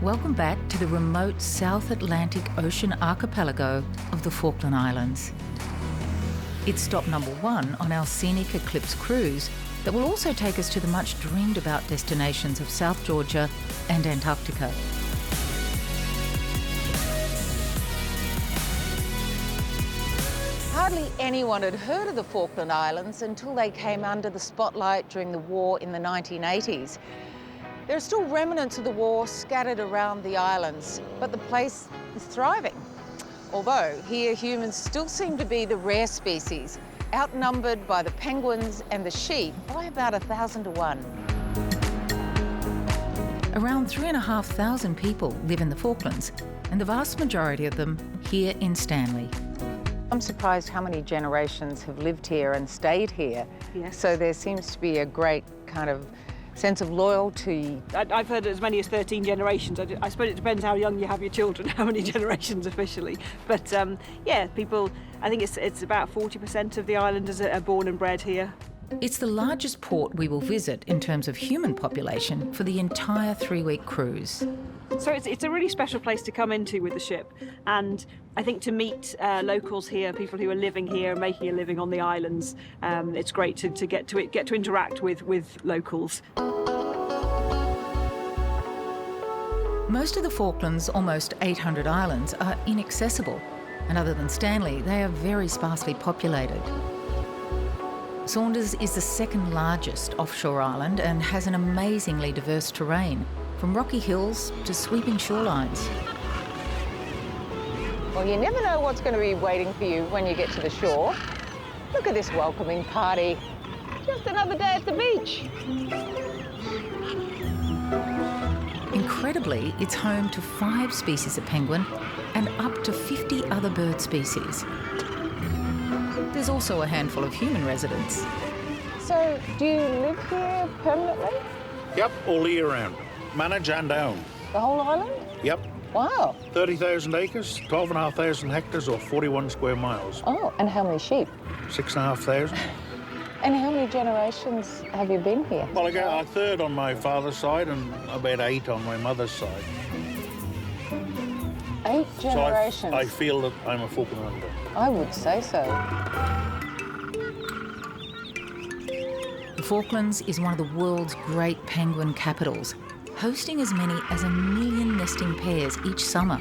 Welcome back to the remote South Atlantic Ocean archipelago of the Falkland Islands. It's stop number 1 on our scenic Eclipse cruise that will also take us to the much dreamed about destinations of South Georgia and Antarctica. Hardly anyone had heard of the Falkland Islands until they came under the spotlight during the war in the 1980s. There are still remnants of the war scattered around the islands, but the place is thriving. Although here humans still seem to be the rare species, outnumbered by the penguins and the sheep by about 1,000 to 1. Around 3,500 people live in the Falklands, and the vast majority of them here in Stanley. I'm surprised how many generations have lived here and stayed here. Yes. So there seems to be a great kind of sense of loyalty. I've heard as many as 13 generations. I suppose it depends how young you have your children, how many generations officially. But yeah, people, I think it's about 40% of the islanders are born and bred here. It's the largest port we will visit in terms of human population for the entire 3-week cruise. So it's a really special place to come into with the ship, and I think to meet locals here, people who are living here, making a living on the islands, it's great to get to interact with locals. Most of the Falklands' almost 800 islands are inaccessible, and other than Stanley, they are very sparsely populated. Saunders is the second largest offshore island and has an amazingly diverse terrain, from rocky hills to sweeping shorelines. Well, you never know what's going to be waiting for you when you get to the shore. Look at this welcoming party. Just another day at the beach. Incredibly, it's home to 5 species of penguin and up to 50 other bird species. There's also a handful of human residents. So, do you live here permanently? Yep, all year round. Manage and own. The whole island? Yep. Wow. 30,000 acres, 12,500 hectares or 41 square miles. Oh, and how many sheep? 6,500. And how many generations have you been here? Well, I got a third on my father's side and about 8 on my mother's side. 8 generations? So I feel that I'm a Falklander. I would say so. The Falklands is one of the world's great penguin capitals, hosting as many as 1 million nesting pairs each summer.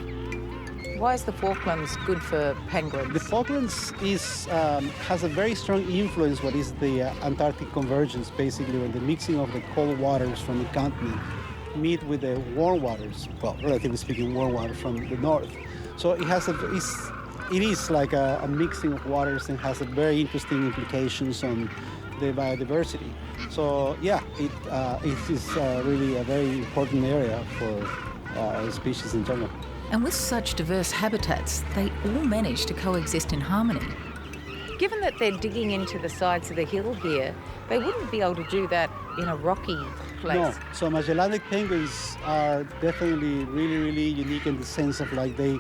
Why is the Falklands good for penguins? The Falklands has a very strong influence what is the Antarctic convergence, basically, when the mixing of the cold waters from the continent meet with the warm waters, well, relatively speaking, warm water from the north. So it has it is like a mixing of waters and has a very interesting implications on the biodiversity. So yeah, it is really a very important area for species in general. And with such diverse habitats, they all manage to coexist in harmony. Given that they're digging into the sides of the hill here, they wouldn't be able to do that in a rocky place. No, so Magellanic penguins are definitely really unique in the sense of like they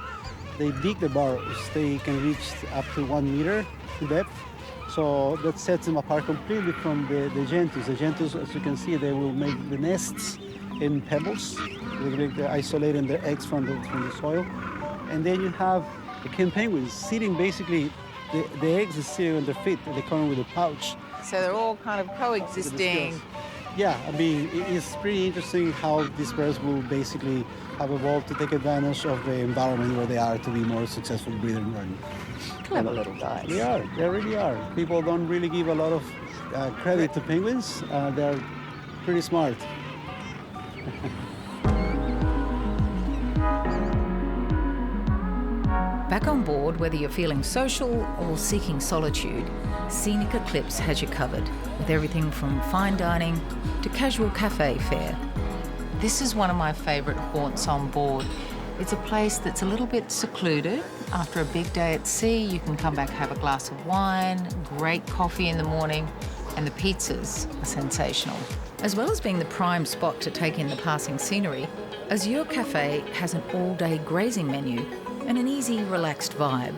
dig the burrows. They can reach up to 1 meter in depth. So that sets them apart completely from the gentoos. The gentoos, as you can see, they will make the nests in pebbles. They're isolating their eggs from the soil. And then you have the king penguins sitting basically, the eggs are sitting on their feet, and they come with a pouch. So they're all kind of coexisting. Yeah, I mean, it's pretty interesting how these birds will basically have evolved to take advantage of the environment where they are to be more successful breeders. Clever little guys. They really are. People don't really give a lot of credit to penguins. They're pretty smart. Back on board, whether you're feeling social or seeking solitude, Scenic Eclipse has you covered, with everything from fine dining to casual cafe fare. This is one of my favourite haunts on board. It's a place that's a little bit secluded. After a big day at sea, you can come back, have a glass of wine, great coffee in the morning, and the pizzas are sensational. As well as being the prime spot to take in the passing scenery, Azure Cafe has an all-day grazing menu and an easy, relaxed vibe.